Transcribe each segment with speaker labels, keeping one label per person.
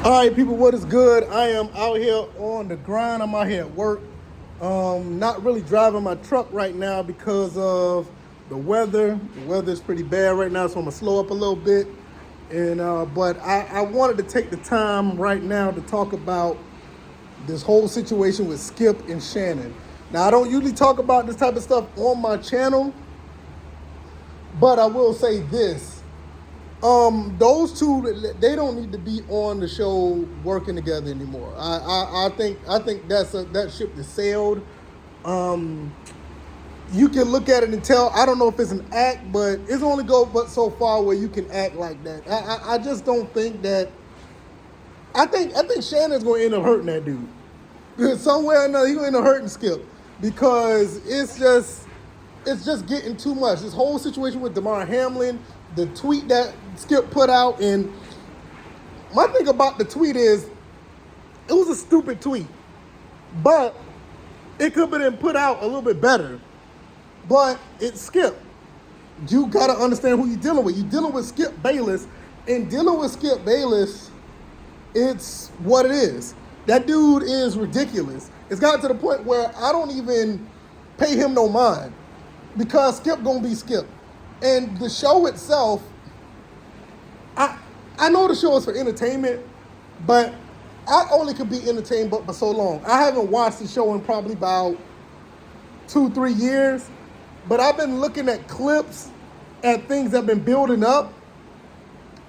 Speaker 1: All right, people, what is good? I am out here on the grind. I'm out here at work. Not really driving my truck right now because of the weather. The weather is pretty bad right now, so I'm gonna slow up a little bit. But I wanted to take the time right now to talk about this whole situation with Skip and Shannon. Now, I don't usually talk about this type of stuff on my channel, but I will say this. Those two, they don't need to be on the show working together anymore. I think that ship is sailed. You can look at it and tell. I don't know if it's an act, but it's only go but so far where you can act like that. I just don't think that. I think Shannon's gonna end up hurting that dude. Somewhere or another, he's gonna end up hurting Skip because it's just getting too much. This whole situation with Damar Hamlin, the tweet that Skip put out, and my thing about the tweet is it was a stupid tweet, but it could have been put out a little bit better. But it's Skip. You gotta understand who you're dealing with. You're dealing with Skip Bayless, and dealing with Skip Bayless, it's what it is. That dude is ridiculous. It's gotten to the point where I don't even pay him no mind because Skip gonna be Skip. And the show itself, I know the show is for entertainment, but I only could be entertained but for so long. I haven't watched the show in probably about 2-3 years, but I've been looking at clips at things that have been building up,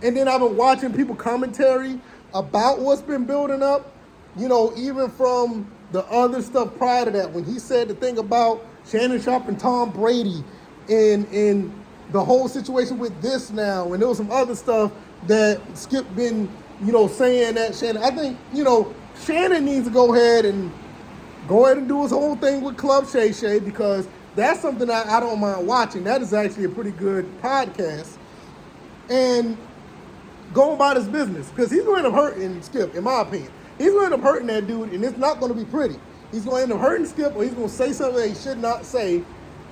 Speaker 1: and then I've been watching people commentary about what's been building up. You know, even from the other stuff prior to that, when he said the thing about Shannon Sharp and Tom Brady, and the whole situation with this now, and there was some other stuff that Skip been, saying that Shannon. I think, Shannon needs to go ahead and do his whole thing with Club Shay Shay because that's something I don't mind watching. That is actually a pretty good podcast. And go about his business because he's going to end up hurting Skip, in my opinion. He's going to end up hurting that dude, and it's not going to be pretty. He's going to end up hurting Skip, or he's going to say something that he should not say,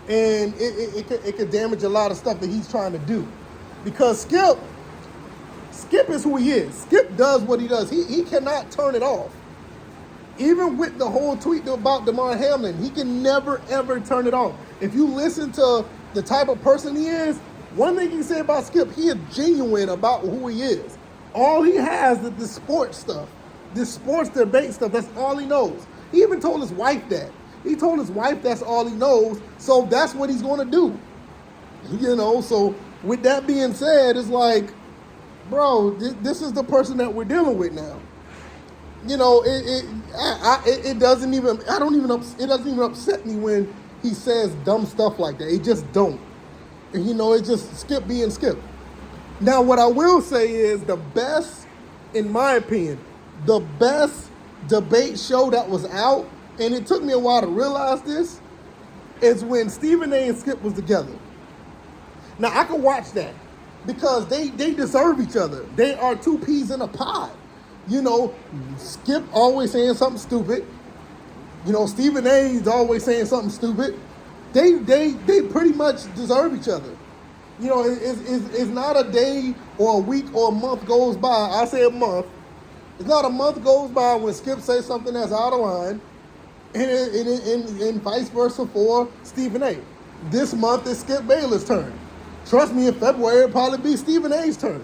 Speaker 1: and it could damage a lot of stuff that he's trying to do. Because Skip is who he is. Skip does what he does. He cannot turn it off. Even with the whole tweet about Damar Hamlin, he can never, ever turn it off. If you listen to the type of person he is, one thing you can say about Skip, he is genuine about who he is. All he has is this sports stuff, this sports debate stuff. That's all he knows. He even told his wife that. He told his wife that's all he knows, so that's what he's going to do. So with that being said, it's like, bro, this is the person that we're dealing with now. It doesn't even, it doesn't even upset me when he says dumb stuff like that. It just don't. And, it's just Skip being Skip. Now, what I will say is the best, in my opinion, the best debate show that was out, and it took me a while to realize this, is when Stephen A. and Skip was together. Now, I can watch that because they deserve each other. They are two peas in a pod. Skip always saying something stupid. Stephen A. is always saying something stupid. They pretty much deserve each other. It's not a day or a week or a month goes by. I say a month. It's not a month goes by when Skip says something that's out of line, and vice versa for Stephen A. This month is Skip Bayless' turn. Trust me, in February it'll probably be Stephen A.'s turn.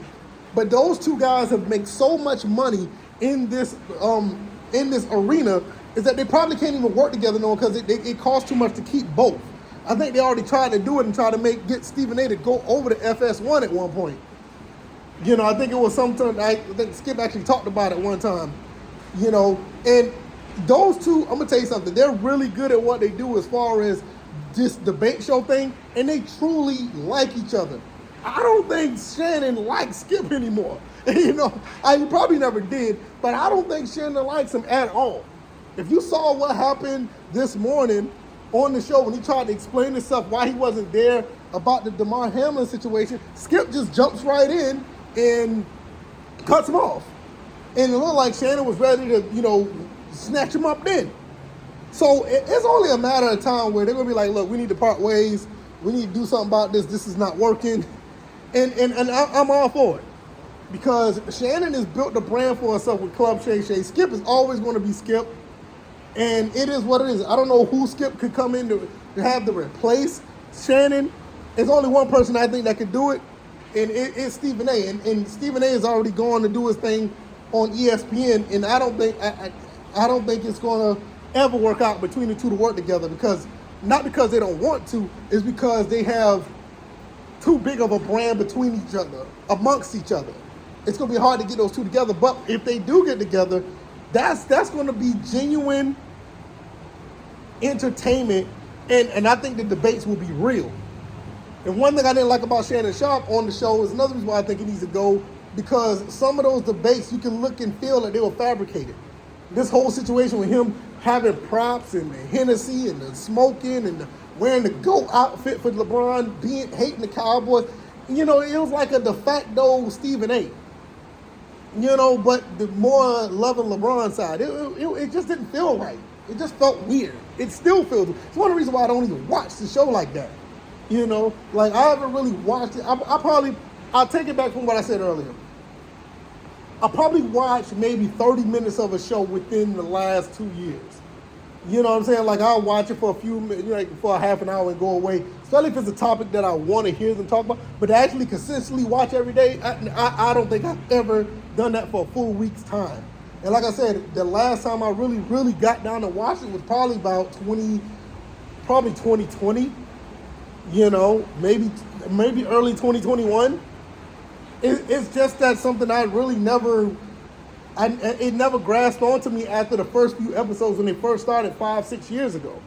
Speaker 1: But those two guys have made so much money in this arena is that they probably can't even work together no because it costs too much to keep both. I think they already tried to do it and try to get Stephen A. to go over to FS1 at one point. I think it was something, I think Skip actually talked about it one time. And those two, I'm going to tell you something, they're really good at what they do as far as this debate show thing, and they truly like each other. I don't think Shannon likes Skip anymore. He probably never did, but I don't think Shannon likes him at all. If you saw what happened this morning on the show when he tried to explain himself why he wasn't there about the Damar Hamlin situation, Skip just jumps right in and cuts him off. And it looked like Shannon was ready to, snatch him up then. So it's only a matter of time where they're going to be like, look, we need to part ways. We need to do something about this. This is not working. And I'm all for it. because Shannon has built the brand for herself with Club Shay Shay. Skip is always going to be Skip, and it is what it is. I don't know who Skip could come in to have to replace Shannon. There's only one person I think that could do it, and it's Stephen A. And Stephen A. is already going to do his thing on ESPN, and I don't think it's going to ever work out between the two to work together, because not because they don't want to, it's because they have too big of a brand between each other, amongst each other. It's going to be hard to get those two together, but if they do get together, that's going to be genuine entertainment, and I think the debates will be real. And one thing I didn't like about Shannon Sharp on the show is another reason why I think he needs to go, because some of those debates, you can look and feel that they were fabricated. This whole situation with him having props and the Hennessy and the smoking and the wearing the GOAT outfit for LeBron, hating the Cowboys, it was like a de facto Stephen A. But the more loving LeBron side, it just didn't feel right. It just felt weird. It still feels. It's one of the reasons why I don't even watch the show like that. Like I haven't really watched it. I'll take it back from what I said earlier. I probably watched maybe 30 minutes of a show within the last 2 years. You know what I'm saying? Like I'll watch it for a few minutes, like for a half an hour and go away. Especially if it's a topic that I want to hear them talk about. But to actually consistently watch every day, I don't think I've ever done that for a full week's time. And like I said, the last time I really, really got down to watch it was probably about 2020. Maybe early 2021. It's just that something I really it never grasped onto me after the first few episodes when they first started 5-6 years ago.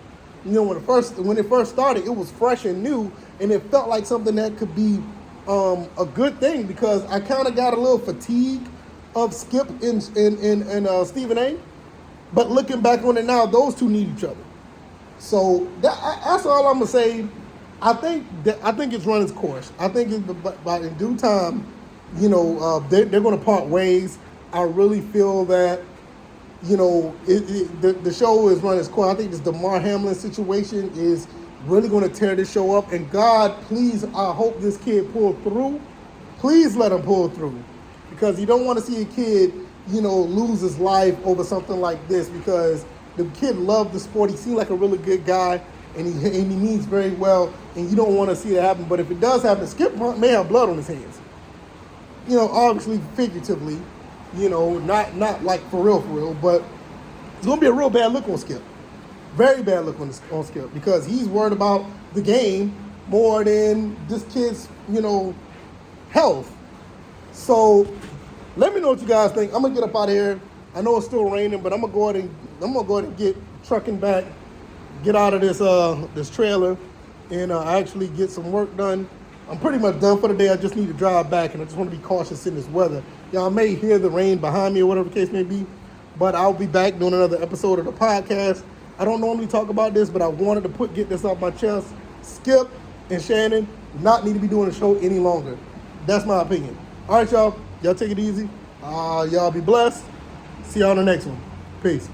Speaker 1: When it first started, it was fresh and new, and it felt like something that could be a good thing, because I kind of got a little fatigue of Skip and Stephen A. But looking back on it now, those two need each other. So that's all I'm gonna say. I think it's run its course. I think but in due time, they're going to part ways. I really feel that, the show is run its course. I think this Damar Hamlin situation is really going to tear this show up. And God, please, I hope this kid pulls through. Please let him pull through, because you don't want to see a kid, lose his life over something like this, because the kid loved the sport. He seemed like a really good guy, and he means very well, and you don't want to see that happen. But if it does happen, Skip may have blood on his hands. Obviously, figuratively, not like for real, but it's going to be a real bad look on Skip. Very bad look on Skip, because he's worried about the game more than this kid's, health. So let me know what you guys think. I'm going to get up out of here. I know it's still raining, but I'm going to go ahead and get trucking back, get out of this trailer, and actually get some work done. I'm pretty much done for the day. I just need to drive back, and I just want to be cautious in this weather. Y'all may hear the rain behind me or whatever the case may be, but I'll be back doing another episode of the podcast. I don't normally talk about this, but I wanted to get this off my chest. Skip and Shannon do not need to be doing the show any longer. That's my opinion. All right, y'all. Y'all take it easy. Y'all be blessed. See y'all on the next one. Peace.